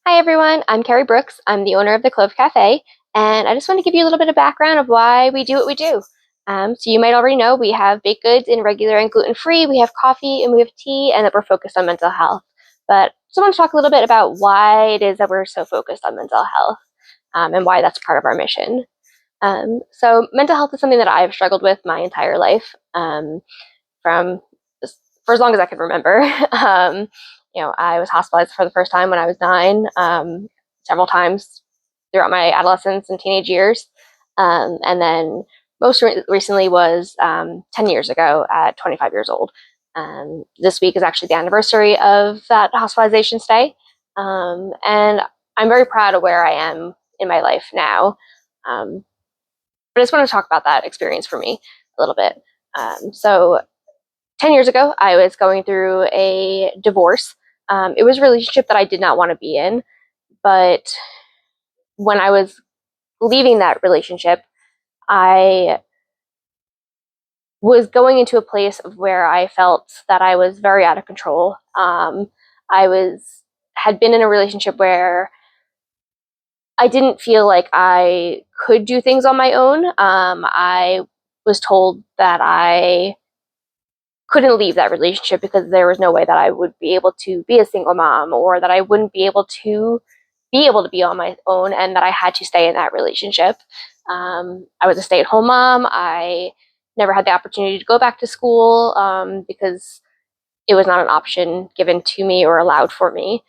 Hi everyone, I'm Carrie Brooks. I'm the owner of the Clove Cafe, and I just want to give you a little bit of background of why we do what we do. So you might already know we have baked goods in regular and gluten-free, we have coffee, and we have tea, and that we're focused on mental health. But I just want to talk a little bit about why it is that we're so focused on mental health, and why that's part of our mission. So mental health is something that I've struggled with my entire life, from for as long as I can remember. I was hospitalized for the first time when I was 9, several times throughout my adolescence and teenage years. And then recently was 10 years ago at 25 years old. This week is actually the anniversary of that hospitalization stay. And I'm very proud of where I am in my life now. But I just want to talk about that experience for me a little bit. So 10 years ago, I was going through a divorce. It was a relationship that I did not want to be in, but when I was leaving that relationship, I was going into a place of where I felt that I was very out of control. I had been in a relationship where I didn't feel like I could do things on my own. I was told that I couldn't leave that relationship because there was no way that I would be able to be a single mom, or that I wouldn't be able to be on my own, and that I had to stay in that relationship. I was a stay-at-home mom. I never had the opportunity to go back to school, because it was not an option given to me or allowed for me.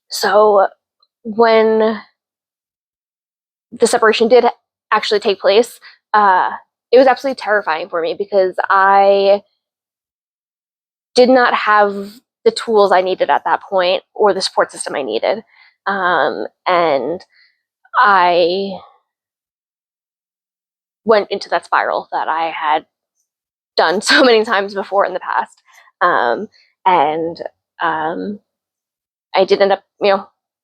So when the separation did actually take place, it was absolutely terrifying for me because I did not have the tools I needed at that point or the support system I needed. And I went into that spiral that I had done so many times before in the past. And I did end up,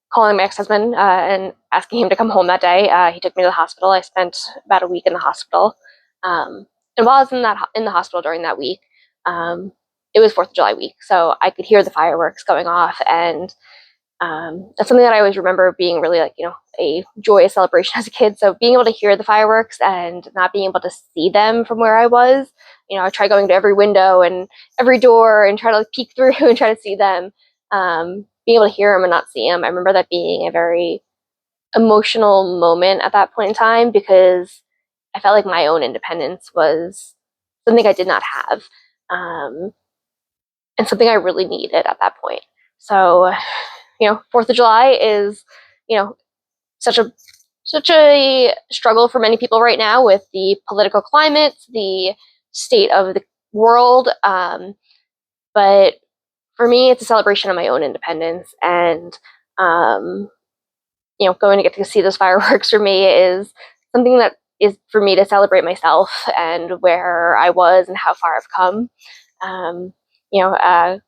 calling my ex-husband and asking him to come home that day. He took me to the hospital. I spent about a week in the hospital. And while I was in the hospital during that week, it was 4th of July week, so I could hear the fireworks going off, and that's something that I always remember being really a joyous celebration as a kid. So being able to hear the fireworks and not being able to see them from where I was, I tried going to every window and every door and try to peek through and try to see them. Being able to hear them and not see them, I remember that being a very emotional moment at that point in time, because I felt like my own independence was something I did not have, and something I really needed at that point. So 4th of July is, you know, such a struggle for many people right now with the political climate, the state of the world. But for me, it's a celebration of my own independence, and going to get to see those fireworks for me is something that is for me to celebrate myself and where I was and how far I've come. Um, you know, uh,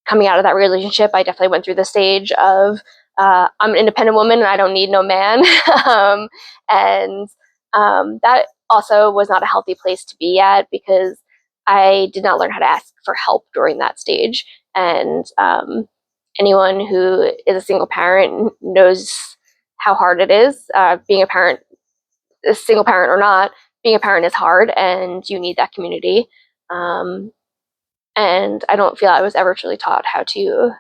Coming out of that relationship, I definitely went through the stage of I'm an independent woman and I don't need no man. And that also was not a healthy place to be at, because I did not learn how to ask for help during that stage. And anyone who is a single parent knows how hard it is. Being a parent, a single parent or not, being a parent is hard, and you need that community. Um, and I don't feel I was ever truly taught how to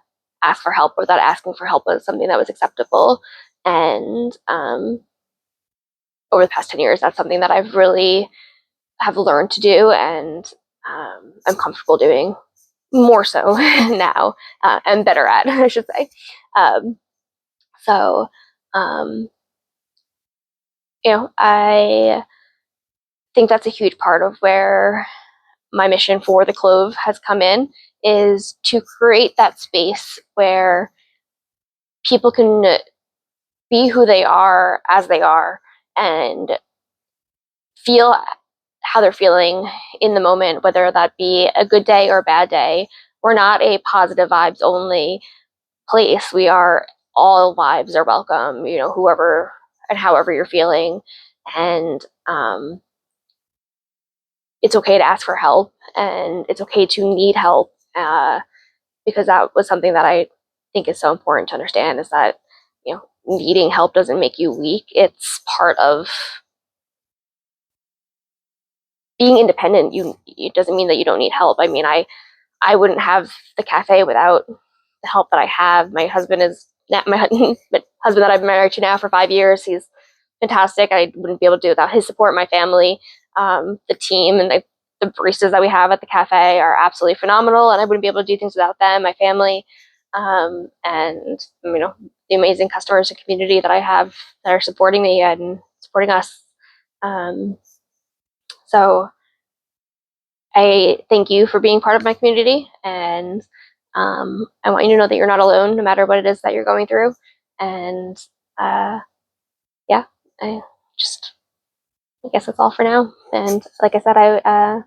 ask for help, or that asking for help was something that was acceptable. And over the past 10 years, that's something that I've really have learned to do, and I'm comfortable doing more so now, and better at, I should say. Um, so, um, I think that's a huge part of where my mission for the Clove has come in, is to create that space where people can be who they are as they are, and feel how they're feeling in the moment, whether that be a good day or a bad day. We're not a positive vibes only place. We are, all vibes are welcome, whoever and however you're feeling. And it's okay to ask for help, and it's okay to need help, because that was something that I think is so important to understand is that, needing help doesn't make you weak. It's part of being independent. It doesn't mean that you don't need help. I mean, I wouldn't have the cafe without the help that I have. My husband is my husband that I've been married to now for 5 years. He's fantastic. I wouldn't be able to do it without his support. My family, the team, and the baristas that we have at the cafe are absolutely phenomenal, and I wouldn't be able to do things without them. My family, and the amazing customers and community that I have that are supporting me and supporting us. Um, so I thank you for being part of my community, and I want you to know that you're not alone, no matter what it is that you're going through. And uh, yeah, I just I guess that's all for now. And like I said,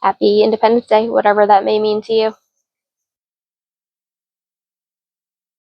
happy Independence Day, whatever that may mean to you.